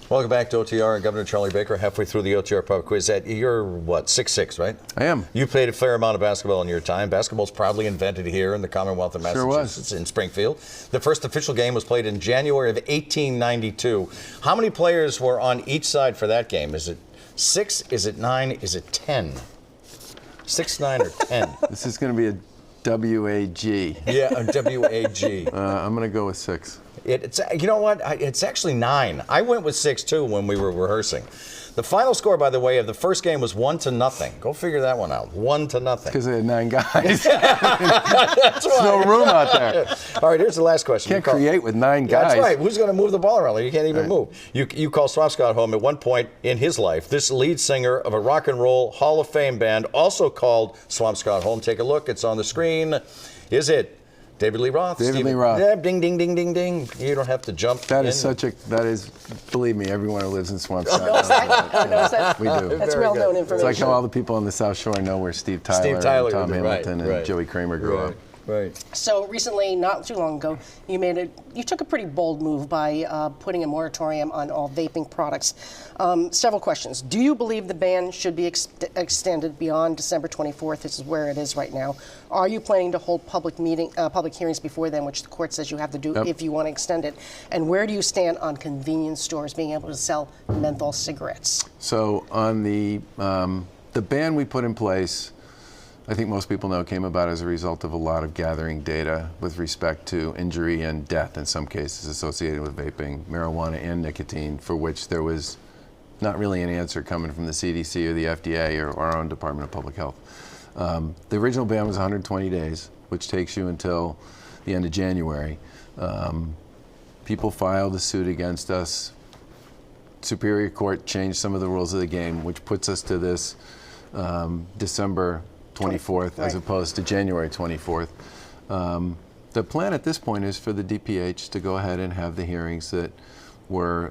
Welcome back to OTR and Governor Charlie Baker, halfway through the OTR pub quiz. You're, what, 6'6", right? I am. You played a fair amount of basketball in your time. Basketball's probably invented here in the Commonwealth of Massachusetts, in Springfield. The first official game was played in January of 1892. How many players were on each side for that game? Is it 6? Is it 9? Is it 10? 6, 9, or 10? This is going to be a WAG. Yeah, a WAG. I'm going to go with 6. It's, you know what? It's actually 9. I went with 6 too when we were rehearsing. The final score, by the way, of the first game was 1-0. Go figure that one out. 1-0. Because they had 9 guys. That's There's no room out there. All right, here's the last question. Can't create with 9 guys. That's right. Who's going to move the ball around? You can't even move. You call Swampscott home at one point in his life. This lead singer of a rock and roll Hall of Fame band also called Swampscott home. Take a look. It's on the screen. Is it David Lee Roth? David Lee Roth. Yeah, ding, ding, ding, ding, ding. You don't have to jump. That is, believe me, everyone who lives in Swampscott knows that. We do. That's well-known information. It's like how all the people on the South Shore know where Steve Tyler and Tom Hamilton and Joey Kramer grew up. Right. So recently, not too long ago, you took a pretty bold move by putting a moratorium on all vaping products. Several questions. Do you believe the ban should be extended beyond December 24th? This is where it is right now. Are you planning to hold public hearings before then, which the court says you have to do if you want to extend it? And where do you stand on convenience stores being able to sell menthol cigarettes? So on the ban we put in place, I think most people know, came about as a result of a lot of gathering data with respect to injury and death in some cases associated with vaping, marijuana, and nicotine, for which there was not really an answer coming from the CDC or the FDA or our own Department of Public Health. The original ban was 120 days, which takes you until the end of January. People filed a suit against us. Superior Court changed some of the rules of the game, which puts us to this December 24th as opposed to January 24th. The plan at this point is for the DPH to go ahead and have the hearings that were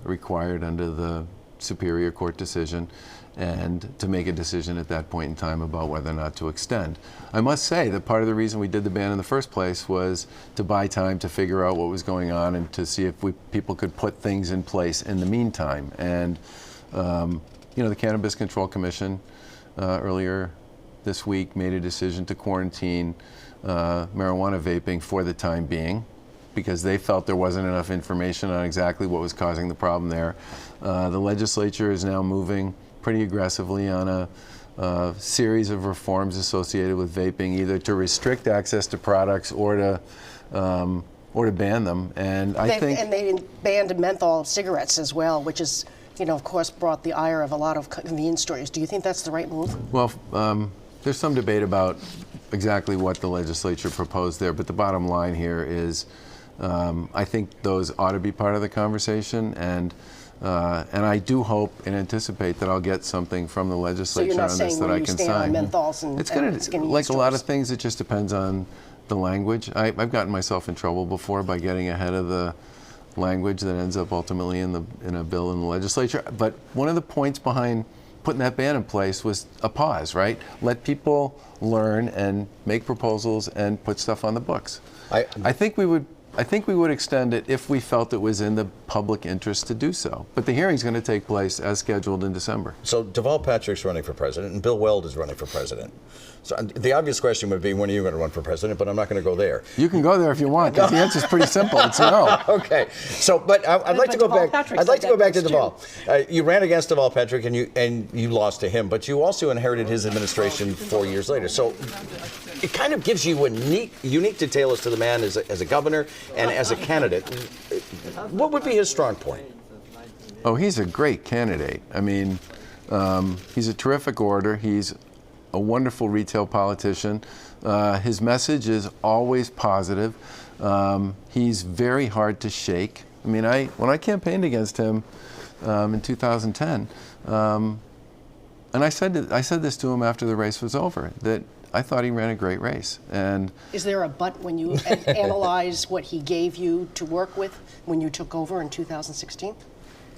required under the Superior Court decision and to make a decision at that point in time about whether or not to extend. I must say that part of the reason we did the ban in the first place was to buy time to figure out what was going on and to see if people could put things in place in the meantime. And the Cannabis Control Commission earlier this week made a decision to quarantine marijuana vaping for the time being because they felt there wasn't enough information on exactly what was causing the problem there. The legislature is now moving pretty aggressively on a series of reforms associated with vaping, either to restrict access to products or to ban them. And they banned menthol cigarettes as well, which is, of course, brought the ire of a lot of convenience stores. Do you think that's the right move? Well, there's some debate about exactly what the legislature proposed there, but the bottom line here is I think those ought to be part of the conversation, and I do hope and anticipate that I'll get something from the legislature on this that I can sign. Menthols and it's going to, like a lot of things, it just depends on the language. I've gotten myself in trouble before by getting ahead of the language that ends up ultimately in a bill in the legislature. But one of the points behind putting that ban in place was a pause, right? Let people learn and make proposals and put stuff on the books. I think we would extend it if we felt it was in the public interest to do so. But the hearing's going to take place as scheduled in December. So Deval Patrick's running for president and Bill Weld is running for president. So the obvious question would be, when are you going to run for president? But I'm not going to go there. You can go there if you want, because the answer's pretty simple. It's no. Okay. So, but I'd like to go back. I'd like to go back to Deval. You ran against Deval Patrick and you lost to him, but you also inherited his administration 4 years later. So it kind of gives you a unique detail as to the man as a governor and as a candidate. What would be his strong point? Oh, he's a great candidate. I mean, he's a terrific orator. He's a wonderful retail politician. His message is always positive. He's very hard to shake. I mean, when I campaigned against him in 2010, and I said this to him after the race was over, that I thought he ran a great race. And is there a but when you analyze what he gave you to work with when you took over in 2016?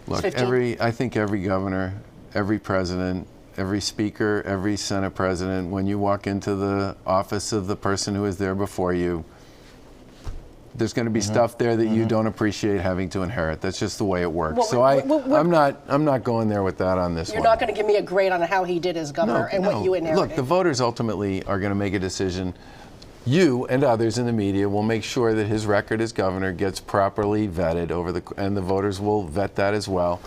Look, I think every governor, every president, every speaker, every Senate president, when you walk into the office of the person who was there before you, There's going to be stuff there that you don't appreciate having to inherit. That's just the way it works. Well, So I'm not going there with that on this one. You're not going to give me a grade on how he did as governor and what you inherited. Look, the voters ultimately are going to make a decision. You and others in the media will make sure that his record as governor gets properly vetted and the voters will vet that as well.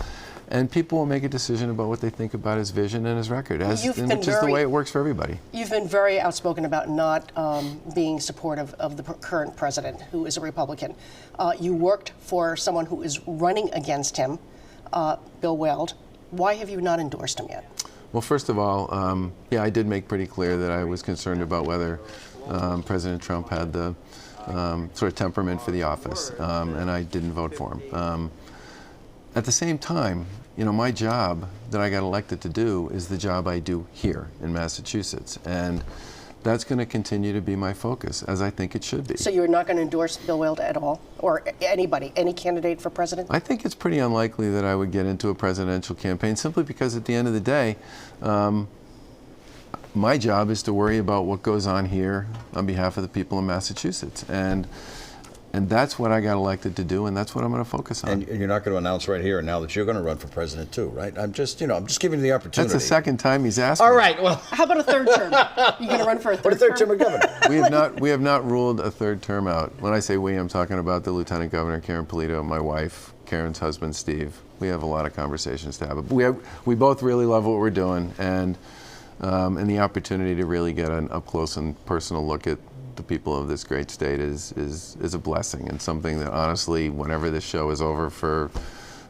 And people will make a decision about what they think about his vision and his record, which is the way it works for everybody. You've been very outspoken about not being supportive of the current president, who is a Republican. You worked for someone who is running against him, Bill Weld. Why have you not endorsed him yet? Well, first of all, yeah, I did make pretty clear that I was concerned about whether President Trump had the sort of temperament for the office, and I didn't vote for him. At the same time, my job that I got elected to do is the job I do here in Massachusetts, and that's going to continue to be my focus, as I think it should be. So you're not going to endorse Bill Weld at all, or anybody, any candidate for president? I think it's pretty unlikely that I would get into a presidential campaign, simply because at the end of the day, my job is to worry about what goes on here on behalf of the people in Massachusetts, and that's what I got elected to do, and that's what I'm going to focus on. And you're not going to announce right here and now that you're going to run for president too, right? I'm just giving you the opportunity. That's the second time he's asked All me. right, well. How about a third term? You going to run for a third term? What a third term of governor. We have not ruled a third term out. When I say we, I'm talking about the Lieutenant Governor, Karen Polito, my wife, Karen's husband, Steve. We have a lot of conversations to have. But we both really love what we're doing, and the opportunity to really get an up-close and personal look at the people of this great state is a blessing, and something that honestly, whenever this show is over for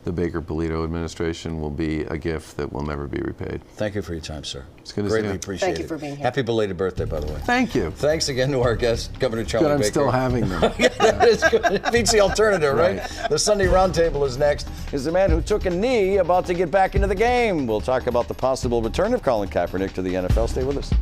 the Baker-Polito administration, will be a gift that will never be repaid. Thank you for your time, sir. It's good to see you. Greatly appreciate it. Thank you for being here. Happy belated birthday, by the way. Thank you. Thanks again to our guest, Governor Charlie Good, Baker. I'm still having them. That is good. It beats the alternative, right? The Sunday Roundtable is next. Is the man who took a knee about to get back into the game. We'll talk about the possible return of Colin Kaepernick to the NFL. Stay with us.